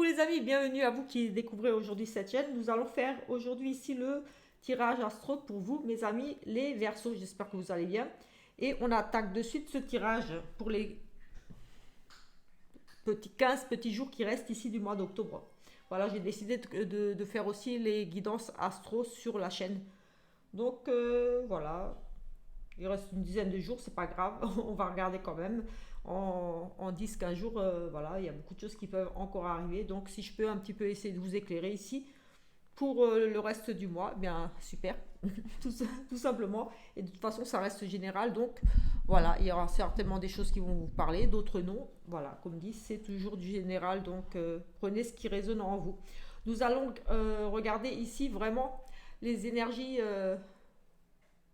Coucou les amis, bienvenue à vous qui découvrez aujourd'hui cette chaîne. Nous allons faire aujourd'hui ici le tirage astro pour vous, mes amis, les Verseaux. J'espère que vous allez bien. Et on attaque de suite ce tirage pour les 15 petits jours qui restent ici du mois d'octobre. Voilà, j'ai décidé de faire aussi les guidances astro sur la chaîne. Donc voilà, il reste une dizaine de jours, c'est pas grave, on va regarder quand même. En 10-15 jours, voilà, il y a beaucoup de choses qui peuvent encore arriver. Donc si je peux un petit peu essayer de vous éclairer ici pour le reste du mois, eh bien super, tout simplement. Et de toute façon, ça reste général. Donc voilà, il y aura certainement des choses qui vont vous parler, d'autres non. Voilà, comme dit, c'est toujours du général. Donc prenez ce qui résonne en vous. Nous allons regarder ici vraiment les énergies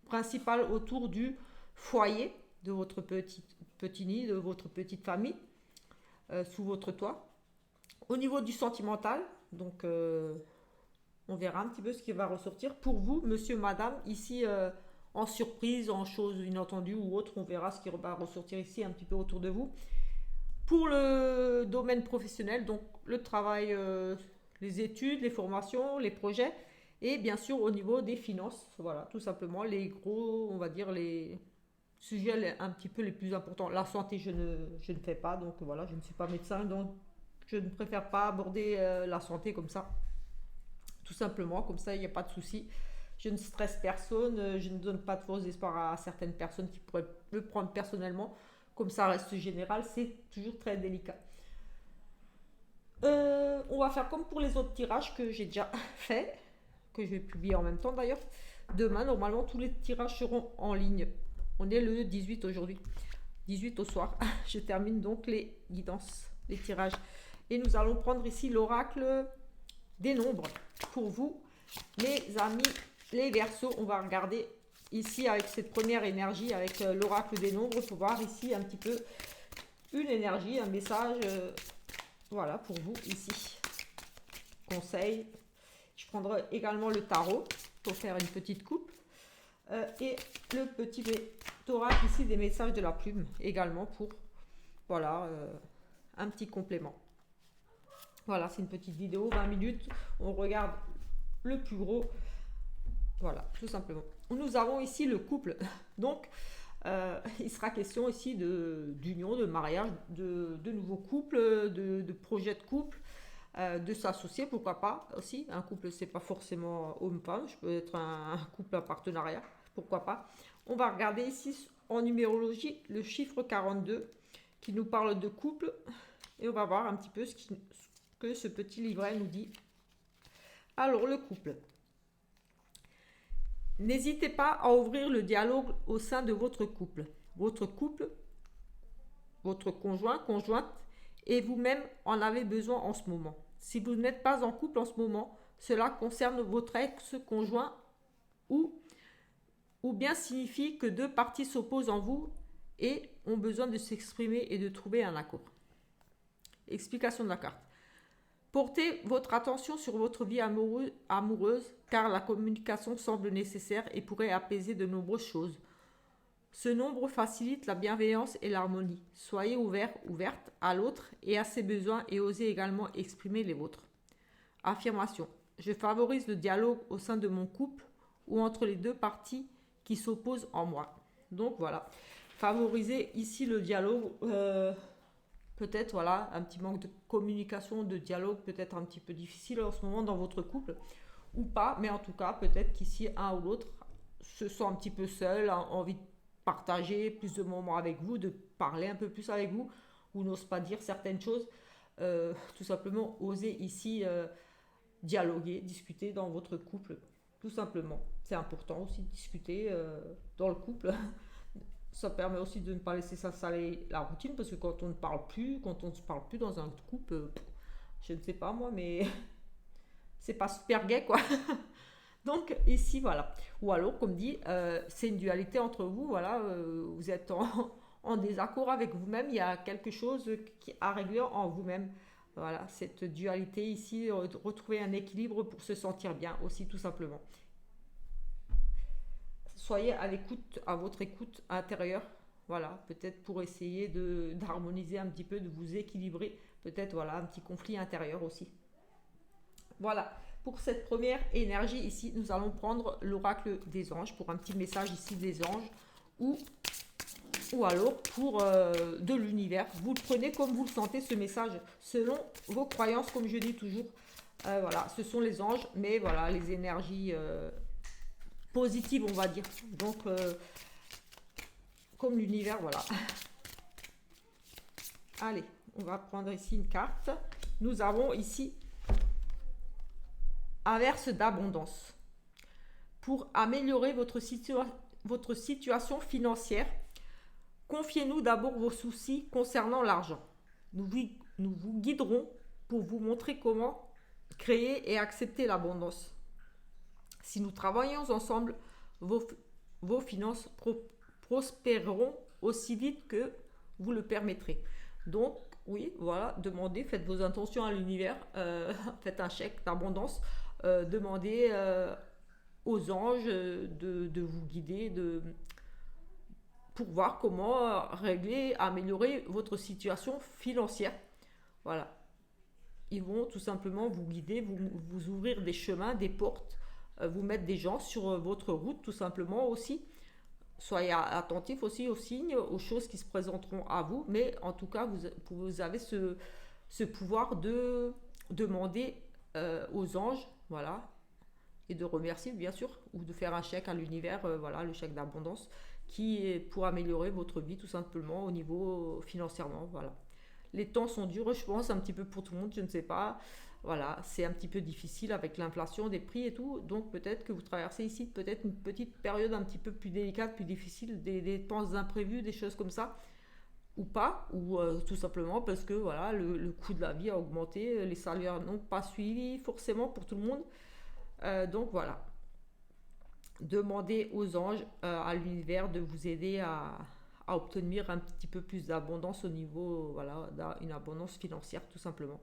principales autour du foyer de votre petit nid, de votre petite famille, sous votre toit. Au niveau du sentimental, donc on verra un petit peu ce qui va ressortir pour vous, monsieur, madame, ici en surprise, en chose inattendue ou autre, on verra ce qui va ressortir ici un petit peu autour de vous. Pour le domaine professionnel, donc le travail, les études, les formations, les projets, et bien sûr au niveau des finances, voilà, tout simplement les gros, on va dire les sujets un petit peu les plus importants. La santé, je ne fais pas, donc voilà, je ne suis pas médecin, donc je ne préfère pas aborder la santé comme ça, tout simplement, comme ça il n'y a pas de souci. Je ne stresse personne, je ne donne pas de faux espoirs à certaines personnes qui pourraient le prendre personnellement. Comme ça reste général, c'est toujours très délicat. On va faire comme pour les autres tirages que j'ai déjà fait, que je vais publier en même temps d'ailleurs. Demain, normalement, tous les tirages seront en ligne. On est le 18 aujourd'hui. 18 au soir. Je termine donc les guidances, les tirages. Et nous allons prendre ici l'oracle des nombres pour vous, mes amis, les Verseaux. On va regarder ici avec cette première énergie, avec l'oracle des nombres, pour voir ici un petit peu une énergie, un message, voilà, pour vous ici. Conseil. Je prendrai également le tarot pour faire une petite coupe. Et le petit oracle ici des messages de la plume également pour, voilà, un petit complément. Voilà, c'est une petite vidéo, 20 minutes. On regarde le plus gros. Voilà, tout simplement. Nous avons ici le couple. Donc, il sera question ici d'union, de mariage, de nouveaux couples, de projets de couple, de s'associer, pourquoi pas aussi. Un couple, c'est pas forcément homme-femme, je peux être un couple à partenariat, pourquoi pas. On va regarder ici en numérologie le chiffre 42 qui nous parle de couple et on va voir un petit peu ce que ce petit livret nous dit. Alors, le couple. N'hésitez pas à ouvrir le dialogue au sein de votre couple. Votre couple, votre conjoint, conjointe et vous-même en avez besoin en ce moment. Si vous n'êtes pas en couple en ce moment, cela concerne votre ex-conjoint ou bien signifie que deux parties s'opposent en vous et ont besoin de s'exprimer et de trouver un accord. Explication de la carte. Portez votre attention sur votre vie amoureuse car la communication semble nécessaire et pourrait apaiser de nombreuses choses. Ce nombre facilite la bienveillance et l'harmonie. Soyez ouvert, ouverte à l'autre et à ses besoins et osez également exprimer les vôtres. Affirmation. Je favorise le dialogue au sein de mon couple ou entre les deux parties qui s'opposent en moi. Donc voilà, favoriser ici le dialogue. Peut-être voilà, un petit manque de communication, de dialogue, peut-être un petit peu difficile en ce moment dans votre couple ou pas, mais en tout cas peut-être qu'ici un ou l'autre se sent un petit peu seul, a envie de partager plus de moments avec vous, de parler un peu plus avec vous, ou n'ose pas dire certaines choses. Tout simplement oser ici dialoguer, discuter dans votre couple, tout simplement. C'est important aussi de discuter dans le couple. Ça permet aussi de ne pas laisser s'installer la routine parce que quand on ne parle plus, quand on ne se parle plus dans un couple, je ne sais pas moi, mais c'est pas super gai quoi. Donc ici voilà. Ou alors comme dit, c'est une dualité entre vous, voilà, vous êtes en désaccord avec vous-même, il y a quelque chose qui a réglé en vous-même. Voilà, cette dualité ici, retrouver un équilibre pour se sentir bien aussi tout simplement. Soyez à l'écoute, à votre écoute intérieure, voilà, peut-être pour essayer d'harmoniser un petit peu, de vous équilibrer Peut-être, voilà, un petit conflit intérieur aussi. Voilà, pour cette première énergie ici, nous allons prendre l'oracle des anges pour un petit message ici des anges ou, ou alors pour de l'univers. Vous le prenez comme vous le sentez ce message, selon vos croyances, comme je dis toujours. Voilà, ce sont les anges, mais voilà, les énergies positives, on va dire. Donc, comme l'univers, voilà. Allez, on va prendre ici une carte. Nous avons ici averse d'abondance. Pour améliorer votre situation financière, confiez-nous d'abord vos soucis concernant l'argent. Nous vous guiderons pour vous montrer comment créer et accepter l'abondance. Si nous travaillons ensemble, vos, vos finances prospéreront aussi vite que vous le permettrez. Donc, oui, voilà, demandez, faites vos intentions à l'univers, faites un chèque d'abondance, demandez aux anges de vous guider, pour voir comment régler, améliorer votre situation financière. Voilà. Ils vont tout simplement vous guider, vous ouvrir des chemins, des portes, vous mettre des gens sur votre route tout simplement aussi. Soyez attentifs aussi aux signes, aux choses qui se présenteront à vous, mais en tout cas, vous avez ce pouvoir de demander aux anges, voilà, et de remercier bien sûr, ou de faire un chèque à l'univers, voilà, le chèque d'abondance, qui est pour améliorer votre vie tout simplement au niveau financièrement, voilà. Les temps sont durs, je pense, un petit peu pour tout le monde, je ne sais pas. Voilà, c'est un petit peu difficile avec l'inflation des prix et tout. Donc peut-être que vous traversez ici peut-être une petite période un petit peu plus délicate, plus difficile, des dépenses imprévues, des choses comme ça. Ou pas, ou tout simplement parce que voilà, le coût de la vie a augmenté, les salaires n'ont pas suivi forcément pour tout le monde. Donc voilà, demandez aux anges, à l'univers de vous aider à obtenir un petit peu plus d'abondance au niveau, voilà, d'une abondance financière tout simplement.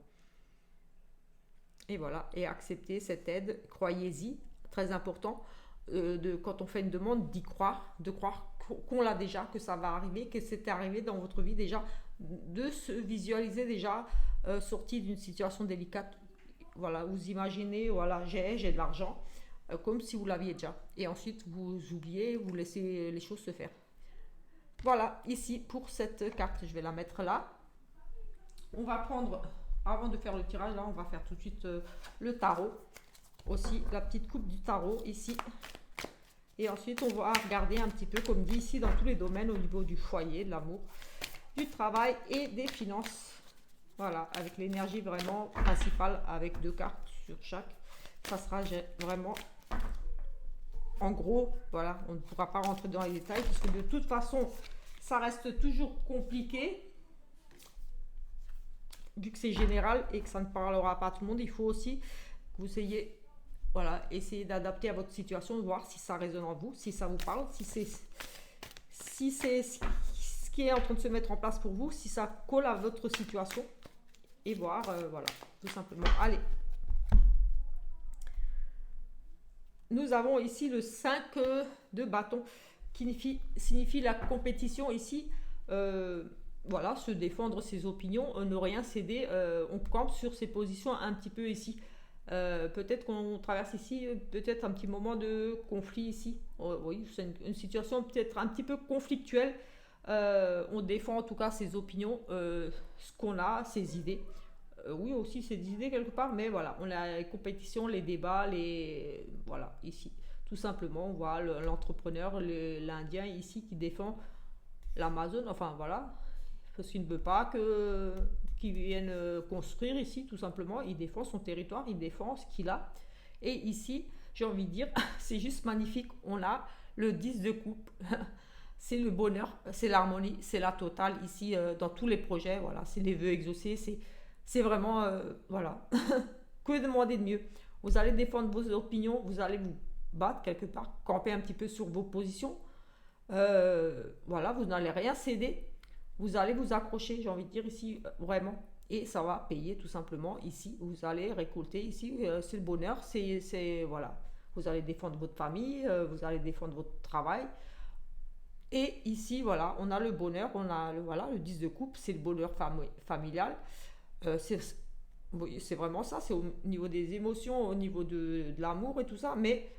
Et voilà, et accepter cette aide, croyez-y, très important, quand on fait une demande, d'y croire, de croire qu'on l'a déjà, que ça va arriver, que c'est arrivé dans votre vie déjà, de se visualiser déjà sorti d'une situation délicate. Voilà, vous imaginez, voilà, j'ai de l'argent, comme si vous l'aviez déjà. Et ensuite, vous oubliez, vous laissez les choses se faire. Voilà, ici, pour cette carte, je vais la mettre là. On va prendre, avant de faire le tirage, là, on va faire tout de suite le tarot. Aussi, la petite coupe du tarot, ici. Et ensuite, on va regarder un petit peu, comme dit ici, dans tous les domaines, au niveau du foyer, de l'amour, du travail et des finances. Voilà, avec l'énergie vraiment principale, avec 2 cartes sur chaque. Ça sera vraiment, en gros, voilà, on ne pourra pas rentrer dans les détails, parce que de toute façon, ça reste toujours compliqué, vu que c'est général et que ça ne parlera pas à tout le monde. Il faut aussi que vous ayez, voilà, essayer d'adapter à votre situation, de voir si ça résonne en vous, si ça vous parle, si c'est ce qui est en train de se mettre en place pour vous, si ça colle à votre situation, et voir, voilà, tout simplement. Allez. Nous avons ici le 5 de bâton, qui signifie la compétition ici. Voilà, se défendre ses opinions, ne rien céder, on campe sur ses positions un petit peu ici. Peut-être qu'on traverse ici peut-être un petit moment de conflit ici. Oui, c'est une situation peut-être un petit peu conflictuelle. On défend en tout cas ses opinions, ce qu'on a, ses idées. Oui, aussi ses idées quelque part, mais voilà, on a les compétitions, les débats, voilà, ici. Tout simplement, on voit l'entrepreneur, l'Indien ici qui défend l'Amazon, enfin voilà, parce qu'il ne veut pas qu'ils viennent construire ici, tout simplement. Il défend son territoire, il défend ce qu'il a. Et ici, j'ai envie de dire, c'est juste magnifique. On a le 10 de coupe. C'est le bonheur, c'est l'harmonie, c'est la totale ici dans tous les projets. Voilà, c'est les vœux exaucés, c'est vraiment, voilà, que demander de mieux. Vous allez défendre vos opinions, vous allez vous battre quelque part, camper un petit peu sur vos positions. Voilà, vous n'allez rien céder. Vous allez vous accrocher, j'ai envie de dire ici, vraiment. Et ça va payer tout simplement ici. Vous allez récolter ici, c'est le bonheur, voilà. Vous allez défendre votre famille, vous allez défendre votre travail. Et ici, voilà, on a le bonheur, on a voilà, le 10 de coupe, c'est le bonheur familial. C'est oui, c'est vraiment ça, c'est au niveau des émotions, au niveau de l'amour et tout ça, mais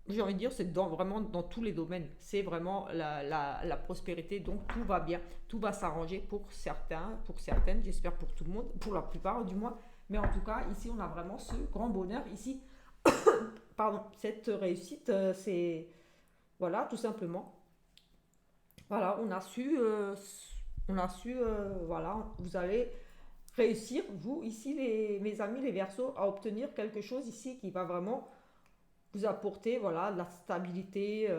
j'ai envie de dire, c'est vraiment dans tous les domaines. C'est vraiment la prospérité, donc tout va bien, tout va s'arranger pour certains, pour certaines, j'espère pour tout le monde, pour la plupart du moins. Mais en tout cas, ici, on a vraiment ce grand bonheur. Ici, pardon, cette réussite, c'est, voilà, tout simplement. Voilà, voilà, vous allez réussir, vous, ici, mes amis, les Verseaux, à obtenir quelque chose ici qui va vraiment vous apporter voilà, de la stabilité,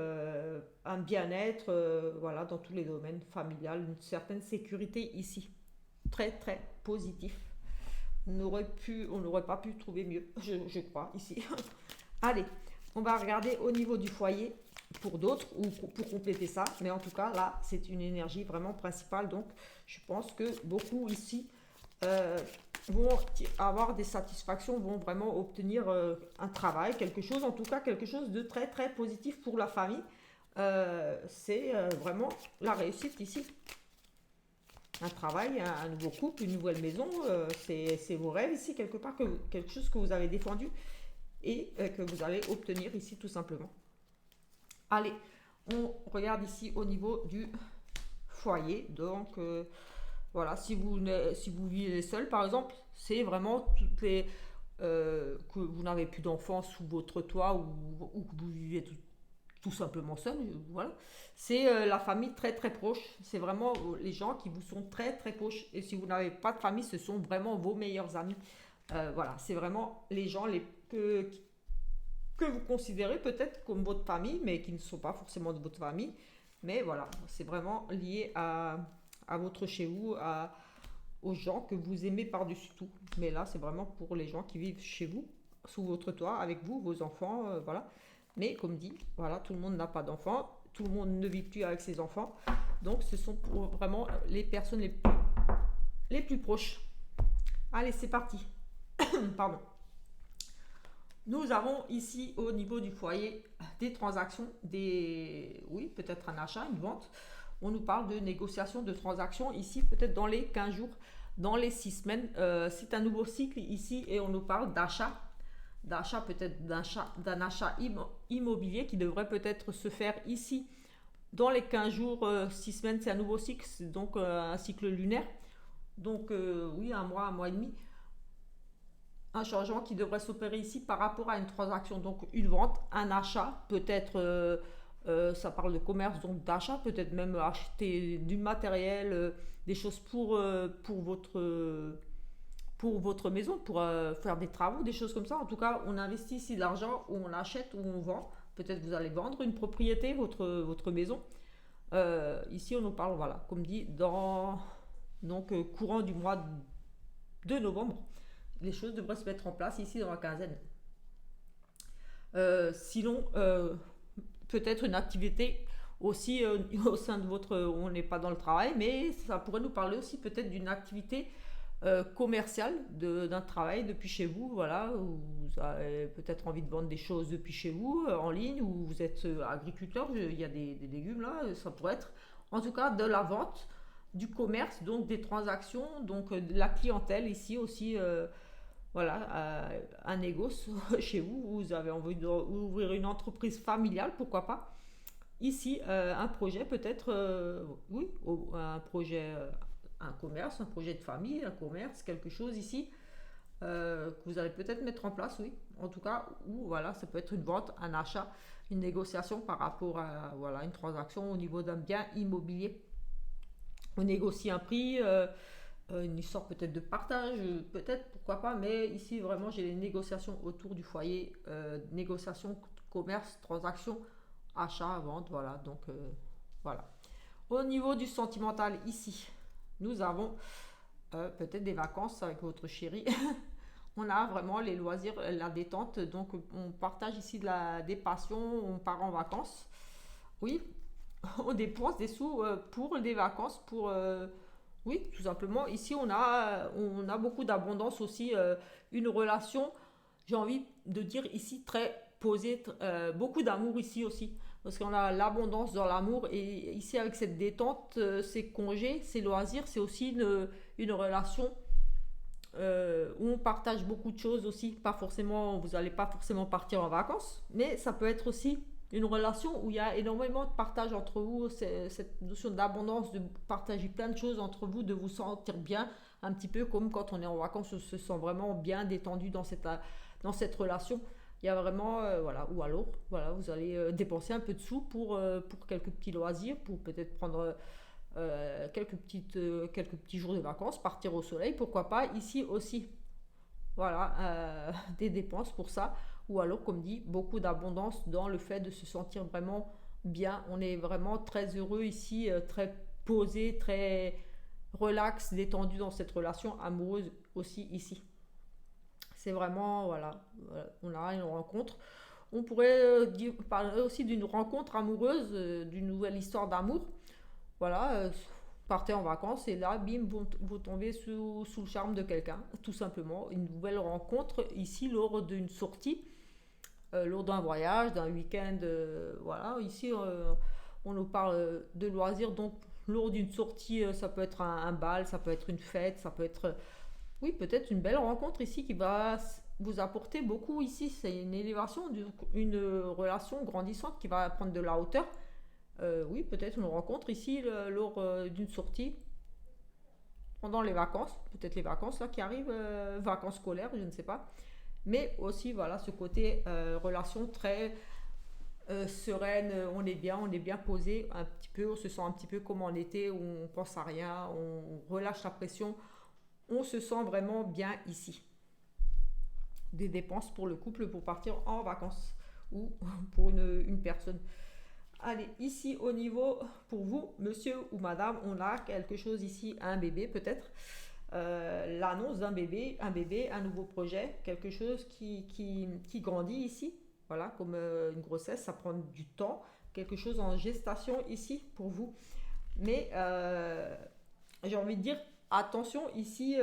un bien-être voilà, dans tous les domaines, familial, une certaine sécurité ici. Très très positif. On n'aurait pas pu trouver mieux, je crois, ici. Allez, on va regarder au niveau du foyer pour d'autres ou pour compléter ça. Mais en tout cas, là, c'est une énergie vraiment principale. Donc, je pense que beaucoup ici euh, vont avoir des satisfactions, vont vraiment obtenir un travail, quelque chose, en tout cas quelque chose de très très positif pour la famille. C'est vraiment la réussite ici. Un travail, un nouveau couple, une nouvelle maison, c'est vos rêves ici, quelque part, quelque chose que vous avez défendu et que vous allez obtenir ici tout simplement. Allez, on regarde ici au niveau du foyer. Donc, voilà, si vous vivez seul, par exemple, c'est vraiment toutes les que vous n'avez plus d'enfants sous votre toit ou que vous vivez tout simplement seul, voilà. C'est la famille très très proche. C'est vraiment les gens qui vous sont très très proches. Et si vous n'avez pas de famille, ce sont vraiment vos meilleurs amis. Voilà, c'est vraiment les gens que vous considérez peut-être comme votre famille, mais qui ne sont pas forcément de votre famille. Mais voilà, c'est vraiment lié à votre chez vous, aux gens que vous aimez par-dessus tout. Mais là, c'est vraiment pour les gens qui vivent chez vous, sous votre toit, avec vous, vos enfants, voilà. Mais comme dit, voilà, tout le monde n'a pas d'enfants, tout le monde ne vit plus avec ses enfants. Donc, ce sont vraiment les personnes les plus proches. Allez, c'est parti. Pardon. Nous avons ici au niveau du foyer des transactions, oui, peut-être un achat, une vente. On nous parle de négociation, de transactions ici, peut-être dans les 15 jours, dans les 6 semaines. C'est un nouveau cycle ici et on nous parle d'achat peut-être d'un achat immobilier qui devrait peut-être se faire ici dans les 15 jours, 6 semaines. C'est un nouveau cycle, c'est donc un cycle lunaire. Donc oui, un mois et demi, un changement qui devrait s'opérer ici par rapport à une transaction, donc une vente, un achat, peut-être ça parle de commerce, donc d'achat, peut-être même acheter du matériel, des choses pour votre maison, pour faire des travaux, des choses comme ça. En tout cas, on investit ici de l'argent ou on achète ou on vend. Peut-être vous allez vendre une propriété, votre maison. Ici, on nous parle, voilà, comme dit, donc, courant du mois de novembre. Les choses devraient se mettre en place ici dans la quinzaine. Sinon, peut-être une activité aussi au sein de on n'est pas dans le travail, mais ça pourrait nous parler aussi peut-être d'une activité commerciale, d'un travail depuis chez vous, voilà, où vous avez peut-être envie de vendre des choses depuis chez vous, en ligne, ou vous êtes agriculteur, il y a des légumes là, ça pourrait être en tout cas de la vente, du commerce, donc des transactions, donc de la clientèle ici aussi. Voilà, un négoce chez vous, vous avez envie d'ouvrir une entreprise familiale, pourquoi pas. Ici, un projet peut-être, oui, un projet, un commerce, un projet de famille, un commerce, quelque chose ici que vous allez peut-être mettre en place, oui. En tout cas, ou voilà, ça peut être une vente, un achat, une négociation par rapport à voilà, une transaction au niveau d'un bien immobilier. On négocie un prix, une histoire peut-être de partage, peut-être, pourquoi pas, mais ici vraiment j'ai les négociations autour du foyer, négociations, commerce, transactions, achat, vente, voilà, donc voilà. Au niveau du sentimental, ici, nous avons peut-être des vacances avec votre chéri. On a vraiment les loisirs, la détente, donc on partage ici des passions, on part en vacances. Oui, on dépense des sous pour des vacances, oui, tout simplement. Ici, on a beaucoup d'abondance aussi, une relation, j'ai envie de dire ici, très posée, beaucoup d'amour ici aussi. Parce qu'on a l'abondance dans l'amour et ici, avec cette détente, ces congés, ces loisirs, c'est aussi une relation où on partage beaucoup de choses aussi. Pas forcément, vous n'allez pas forcément partir en vacances, mais ça peut être aussi une relation où il y a énormément de partage entre vous, cette notion d'abondance, de partager plein de choses entre vous, de vous sentir bien, un petit peu comme quand on est en vacances, on se sent vraiment bien détendu dans cette relation. Il y a vraiment, voilà, ou alors, voilà, vous allez dépenser un peu de sous pour quelques petits loisirs, pour peut-être prendre quelques petits jours de vacances, partir au soleil, pourquoi pas, ici aussi. Voilà, des dépenses pour ça. Ou alors, comme dit, beaucoup d'abondance dans le fait de se sentir vraiment bien. On est vraiment très heureux ici, très posé, très relax, détendu dans cette relation amoureuse aussi ici. C'est vraiment, voilà, on a une rencontre. On pourrait parler aussi d'une rencontre amoureuse, d'une nouvelle histoire d'amour. Voilà, partez en vacances et là, bim, vous tombez sous le charme de quelqu'un, tout simplement. Une nouvelle rencontre ici lors d'une sortie, lors d'un voyage, d'un week-end. Voilà, ici, on nous parle de loisirs, donc lors d'une sortie, ça peut être un bal, ça peut être une fête, ça peut être, oui, peut-être une belle rencontre ici qui va vous apporter beaucoup ici. C'est une élévation, une relation grandissante qui va prendre de la hauteur. Oui, peut-être une rencontre ici lors d'une sortie pendant les vacances, peut-être les vacances là qui arrivent, vacances scolaires, je ne sais pas. Mais aussi, voilà, ce côté relation très sereine, on est bien posé, un petit peu, on se sent un petit peu comme en été, où on pense à rien, on relâche la pression, on se sent vraiment bien ici. Des dépenses pour le couple pour partir en vacances ou pour une personne. Allez, ici au niveau, pour vous, monsieur ou madame, on a quelque chose ici, un bébé peut-être. L'annonce d'un bébé, un nouveau projet, quelque chose qui grandit ici. Voilà, comme une grossesse, ça prend du temps. Quelque chose en gestation ici pour vous. Mais j'ai envie de dire, attention ici,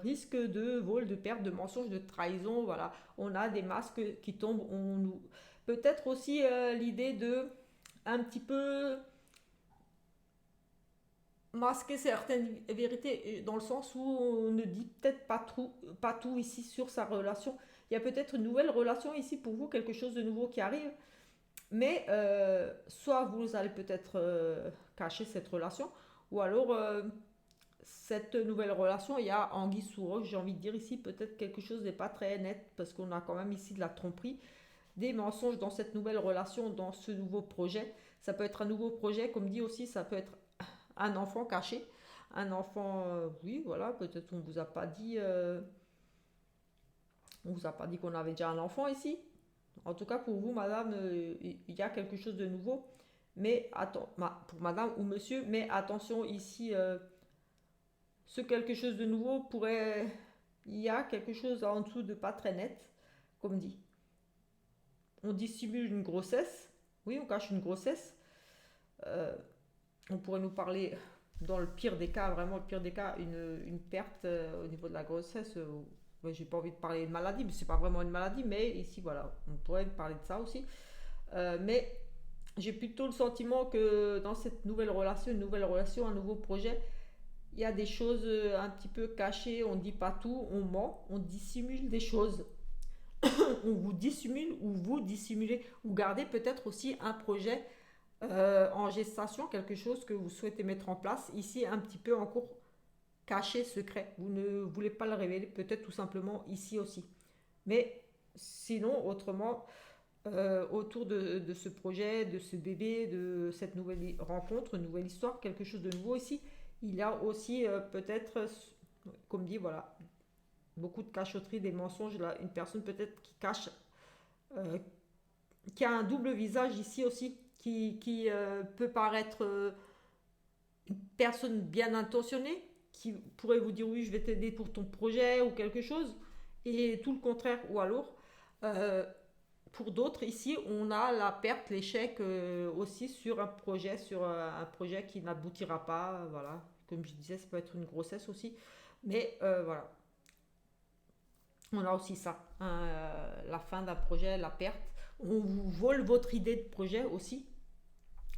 risque de vol, de perte, de mensonge, de trahison. Voilà, on a des masques qui tombent. Peut-être aussi l'idée de un petit peu masquer certaines vérités dans le sens où on ne dit peut-être pas tout ici sur sa relation. Il y a peut-être une nouvelle relation ici pour vous, quelque chose de nouveau qui arrive, mais soit vous allez peut-être cacher cette relation, ou alors cette nouvelle relation, il y a anguille sous roche, j'ai envie de dire ici, peut-être quelque chose n'est pas très net, parce qu'on a quand même ici de la tromperie, des mensonges dans cette nouvelle relation, dans ce nouveau projet. Ça peut être un nouveau projet, comme dit aussi, ça peut être un enfant caché. Un enfant, oui, voilà, peut-être on vous a pas dit qu'on avait déjà un enfant ici. En tout cas, pour vous, madame, il y a quelque chose de nouveau. Mais attends, pour madame ou monsieur, mais attention ici, ce quelque chose de nouveau pourrait. Il y a quelque chose en dessous de pas très net, comme dit. On dissimule une grossesse. Oui, on cache une grossesse. Euh, on pourrait nous parler, dans le pire des cas, vraiment le pire des cas, une perte au niveau de la grossesse. Ouais, j'ai pas envie de parler de maladie, mais c'est pas vraiment une maladie, mais ici, voilà, on pourrait parler de ça aussi. Mais j'ai plutôt le sentiment que dans cette nouvelle relation, un nouveau projet, il y a des choses un petit peu cachées, on ne dit pas tout, on ment, on dissimule des choses. On vous dissimule ou vous dissimulez, ou gardez peut-être aussi un projet en gestation, quelque chose que vous souhaitez mettre en place, ici un petit peu en cours caché, secret. Vous ne voulez pas le révéler, peut-être tout simplement ici aussi. Mais sinon, autrement, autour de ce projet, de ce bébé, de cette nouvelle rencontre, une nouvelle histoire, quelque chose de nouveau ici, il y a aussi peut-être, comme dit, voilà, beaucoup de cachotterie, des mensonges, là, une personne peut-être qui cache, euh, qui a un double visage ici aussi, qui peut paraître une personne bien intentionnée, qui pourrait vous dire oui, je vais t'aider pour ton projet ou quelque chose, et tout le contraire, ou alors, euh, pour d'autres, ici, on a la perte, l'échec aussi sur un projet qui n'aboutira pas, voilà. Comme je disais, ça peut être une grossesse aussi, mais voilà. On a aussi ça, hein, la fin d'un projet, la perte. On vous vole votre idée de projet aussi.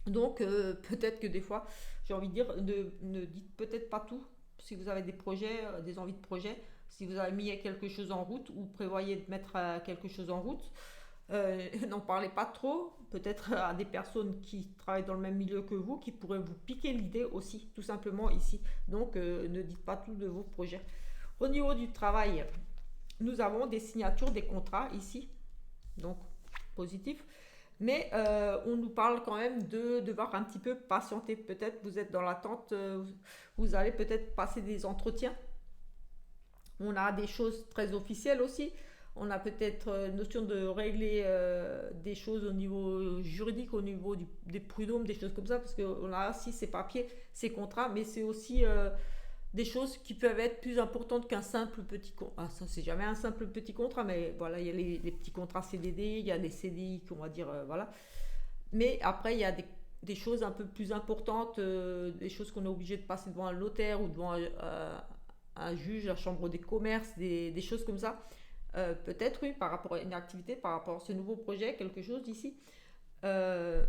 Donc peut-être que des fois, j'ai envie de dire, ne dites peut-être pas tout. Si vous avez des projets, des envies de projet, Si vous avez mis quelque chose en route ou prévoyez de mettre quelque chose en route, n'en parlez pas trop, peut-être à des personnes qui travaillent dans le même milieu que vous, qui pourraient vous piquer l'idée aussi, tout simplement ici. Donc ne dites pas tout de vos projets. Au niveau du travail, nous avons des signatures, des contrats ici, donc positif. Mais on nous parle quand même de devoir un petit peu patienter. Peut-être vous êtes dans l'attente, vous allez peut-être passer des entretiens. On a des choses très officielles aussi. On a peut-être notion de régler des choses au niveau juridique, au niveau des prud'hommes, des choses comme ça, parce qu'on a aussi ces papiers, ces contrats, mais c'est aussi des choses qui peuvent être plus importantes qu'un simple petit contrat. Ah, ça, c'est jamais un simple petit contrat, mais voilà, il y a les petits contrats CDD, il y a les CDI, qu'on va dire, voilà. Mais après, il y a des choses un peu plus importantes, des choses qu'on est obligé de passer devant un notaire ou devant un juge, la chambre des commerces, des choses comme ça. Peut-être, oui, par rapport à une activité, par rapport à ce nouveau projet, quelque chose d'ici. Euh,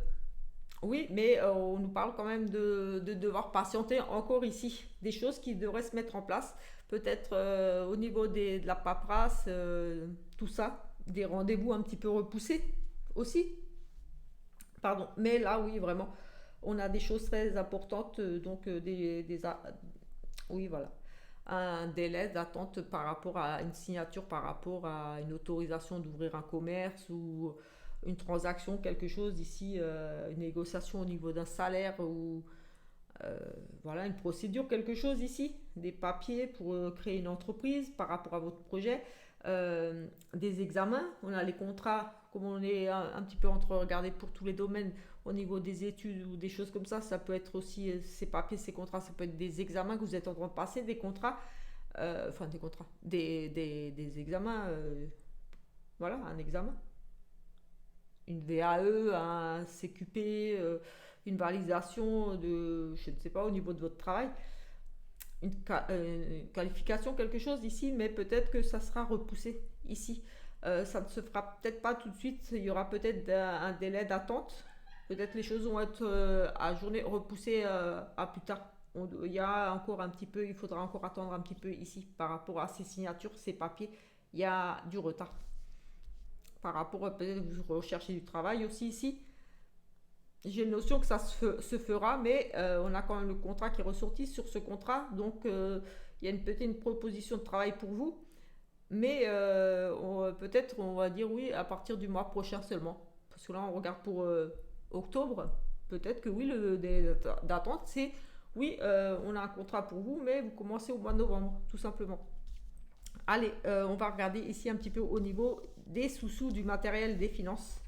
oui, mais on nous parle quand même de devoir patienter encore ici. Des choses qui devraient se mettre en place. Peut-être au niveau de la paperasse, tout ça. Des rendez-vous un petit peu repoussés aussi. Pardon. Mais là, oui, vraiment, on a des choses très importantes. Donc, oui, voilà. Un délai d'attente par rapport à une signature, par rapport à une autorisation d'ouvrir un commerce ou une transaction, quelque chose ici, une négociation au niveau d'un salaire ou euh, voilà, une procédure, quelque chose ici, des papiers pour créer une entreprise par rapport à votre projet, des examens, on a les contrats, comme on est un petit peu entre regardé pour tous les domaines au niveau des études ou des choses comme ça peut être aussi ces papiers, ces contrats, ça peut être des examens que vous êtes en train de passer, des contrats, enfin des contrats, des examens, voilà, un examen, une VAE, un CQP, une validation de, je ne sais pas, au niveau de votre travail, une qualification, quelque chose ici, mais peut-être que ça sera repoussé ici. Ça ne se fera peut-être pas tout de suite, il y aura peut-être un délai d'attente. Peut-être les choses vont être ajournées, repoussées à plus tard. Il y a encore un petit peu, il faudra encore attendre un petit peu ici par rapport à ces signatures, ces papiers. Il y a du retard. Par rapport peut-être que vous recherchez du travail aussi ici. J'ai une notion que ça se fera, mais on a quand même le contrat qui est ressorti sur ce contrat. Donc, il y a peut-être une proposition de travail pour vous. Mais peut-être, on va dire oui, à partir du mois prochain seulement. Parce que là, on regarde pour octobre. Peut-être que oui, le délai d'attente, c'est oui, on a un contrat pour vous, mais vous commencez au mois de novembre, tout simplement. Allez, on va regarder ici un petit peu au niveau des sous-sous du matériel des finances.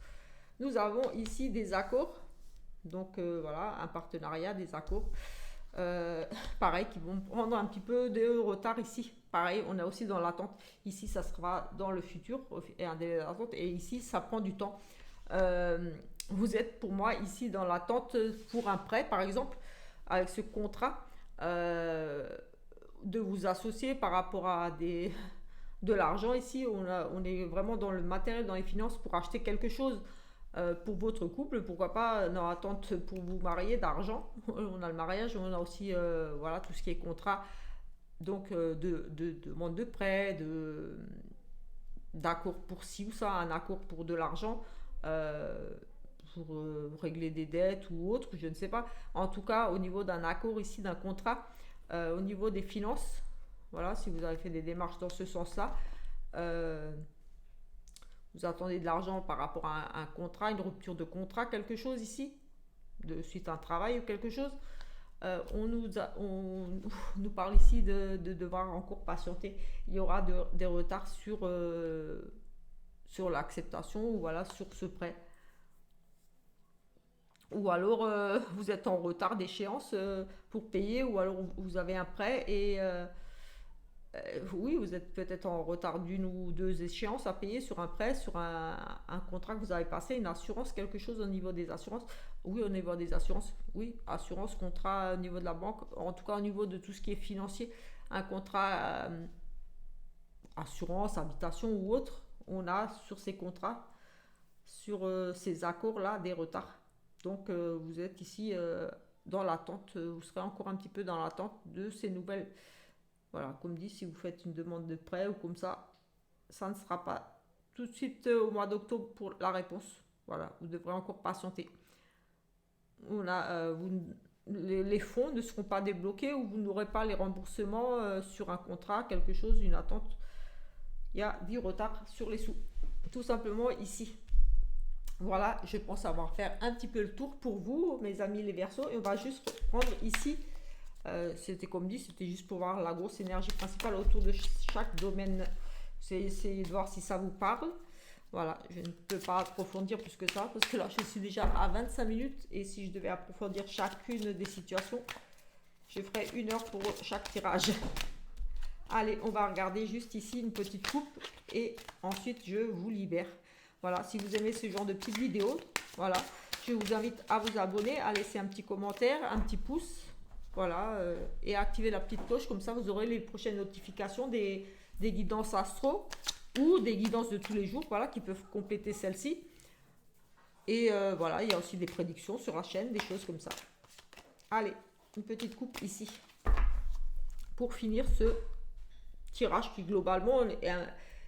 Nous avons ici des accords. Donc voilà, un partenariat, des accords. Euh, Pareil, qui vont prendre un petit peu de retard ici. Pareil, on est aussi dans l'attente. Ici, ça sera dans le futur et un délai d'attente. Et ici, ça prend du temps. Euh, Vous êtes pour moi ici dans l'attente pour un prêt, par exemple, avec ce contrat, euh, de vous associer par rapport à de l'argent ici. On est vraiment dans le matériel, dans les finances pour acheter quelque chose pour votre couple, pourquoi pas dans l'attente pour vous marier d'argent. On a le mariage, on a aussi voilà, tout ce qui est contrat, donc de demande de prêt, d'accord pour ci ou ça, un accord pour de l'argent, euh, pour régler des dettes ou autre, je ne sais pas. En tout cas, au niveau d'un accord ici, d'un contrat, au niveau des finances, voilà, si vous avez fait des démarches dans ce sens-là, euh, vous attendez de l'argent par rapport à un contrat, une rupture de contrat, quelque chose ici, de suite à un travail ou quelque chose. On nous parle ici de devoir encore patienter. Il y aura des retards sur l'acceptation ou voilà, sur ce prêt. Ou alors vous êtes en retard d'échéance pour payer, ou alors vous avez un prêt et oui, vous êtes peut-être en retard d'une ou deux échéances à payer sur un prêt, sur un contrat que vous avez passé, une assurance, quelque chose au niveau des assurances. Oui, au niveau des assurances, oui, assurance, contrat au niveau de la banque, en tout cas au niveau de tout ce qui est financier, un contrat assurance, habitation ou autre, on a sur ces contrats, sur ces accords-là, des retards. Donc vous êtes ici dans l'attente, vous serez encore un petit peu dans l'attente de ces nouvelles Voilà, comme dit, si vous faites une demande de prêt ou comme ça ne sera pas tout de suite au mois d'octobre pour la réponse. Voilà, vous devrez encore patienter. Les fonds ne seront pas débloqués ou vous n'aurez pas les remboursements sur un contrat, quelque chose, une attente. Il y a du retard sur les sous. Tout simplement ici. Voilà, je pense avoir fait un petit peu le tour pour vous, mes amis les Verseaux. Et on va juste prendre ici, c'était comme dit, c'était juste pour voir la grosse énergie principale autour de chaque domaine. C'est essayer de voir si ça vous parle. Voilà, je ne peux pas approfondir plus que ça parce que là je suis déjà à 25 minutes et si je devais approfondir chacune des situations, je ferais 1 heure pour chaque tirage. Allez, on va regarder juste ici une petite coupe et ensuite je vous libère. Voilà, si vous aimez ce genre de petites vidéos, voilà, je vous invite à vous abonner, à laisser un petit commentaire, un petit pouce, voilà, et à activer la petite cloche, comme ça vous aurez les prochaines notifications des guidances astro ou des guidances de tous les jours, voilà, qui peuvent compléter celle-ci. Et voilà, il y a aussi des prédictions sur la chaîne, des choses comme ça. Allez, une petite coupe ici pour finir ce tirage qui globalement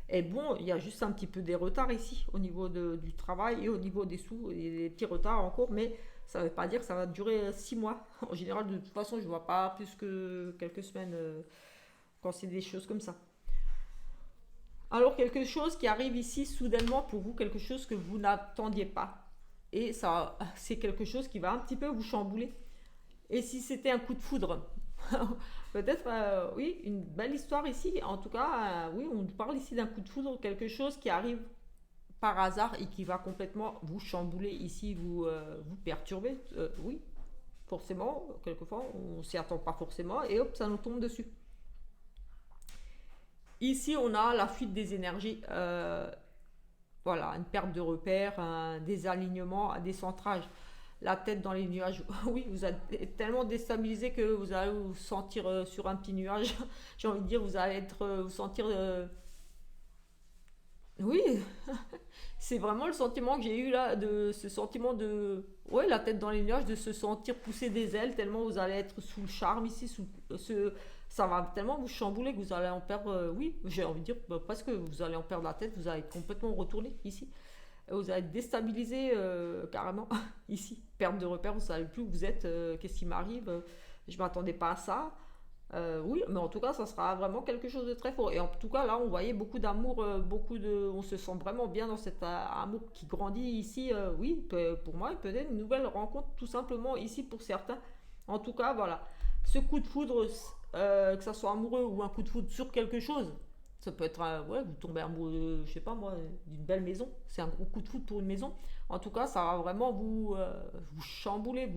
est bon. Il y a juste un petit peu des retards ici au niveau du travail et au niveau des sous, il y a des petits retards encore, mais ça ne veut pas dire que ça va durer 6 mois. En général, de toute façon, je ne vois pas plus que quelques semaines quand c'est des choses comme ça. Alors quelque chose qui arrive ici soudainement pour vous, quelque chose que vous n'attendiez pas. Et ça, c'est quelque chose qui va un petit peu vous chambouler. Et si c'était un coup de foudre, peut-être, oui, une belle histoire ici. En tout cas, oui, on parle ici d'un coup de foudre, quelque chose qui arrive par hasard et qui va complètement vous chambouler ici, vous perturber. Oui, forcément, quelquefois, on s'y attend pas forcément et hop, ça nous tombe dessus. Ici, on a la fuite des énergies. Voilà, une perte de repères, un désalignement, un décentrage. La tête dans les nuages. Oui, vous êtes tellement déstabilisé que vous allez vous sentir sur un petit nuage. J'ai envie de dire, vous allez vous sentir. Oui, c'est vraiment le sentiment que j'ai eu là, de ce sentiment de. Ouais, la tête dans les nuages, de se sentir pousser des ailes, tellement vous allez être sous le charme ici, ça va tellement vous chambouler que vous allez en perdre. Oui, j'ai envie de dire, parce que vous allez en perdre la tête, vous allez être complètement retourné ici. Vous allez être déstabilisé carrément ici. Perte de repère, vous ne savez plus où vous êtes, qu'est-ce qui m'arrive, je ne m'attendais pas à ça. Oui, mais en tout cas, ça sera vraiment quelque chose de très fort. Et en tout cas, là, on voyait beaucoup d'amour, on se sent vraiment bien dans cet amour qui grandit ici. Oui, pour moi, peut-être une nouvelle rencontre, tout simplement ici pour certains. En tout cas, voilà, ce coup de foudre, que ça soit amoureux ou un coup de foudre sur quelque chose, ça peut être, ouais, vous tombez amoureux, je sais pas moi, d'une belle maison. C'est un gros coup de foudre pour une maison. En tout cas, ça va vraiment vous chambouler,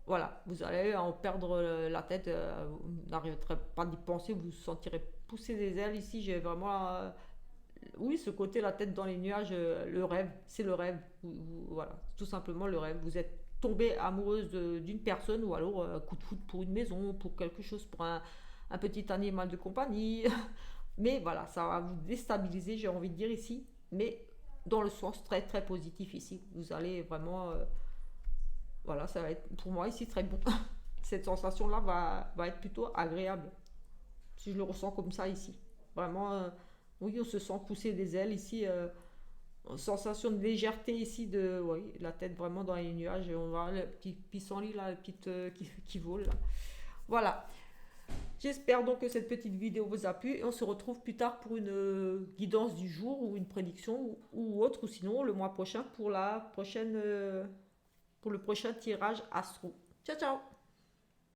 voilà, vous allez en perdre la tête, vous n'arriverez pas d'y penser, vous vous sentirez pousser des ailes ici. J'ai vraiment, oui, ce côté, la tête dans les nuages, le rêve, c'est le rêve. Voilà, tout simplement le rêve. Vous êtes tombée amoureuse d'une personne ou alors coup de foudre pour une maison, pour quelque chose, pour un petit animal de compagnie. Mais voilà, ça va vous déstabiliser, j'ai envie de dire ici, mais dans le sens très très positif ici. Vous allez vraiment voilà, ça va être pour moi ici très bon. Cette sensation-là va être plutôt agréable. Si je le ressens comme ça ici. Vraiment, oui, on se sent pousser des ailes ici. Sensation de légèreté ici, oui, la tête vraiment dans les nuages. Et on voit le petit pissenlit là, le petit qui vole là. Voilà. J'espère donc que cette petite vidéo vous a plu et on se retrouve plus tard pour une guidance du jour ou une prédiction ou autre, ou sinon le mois prochain pour pour le prochain tirage astro. Ciao ciao.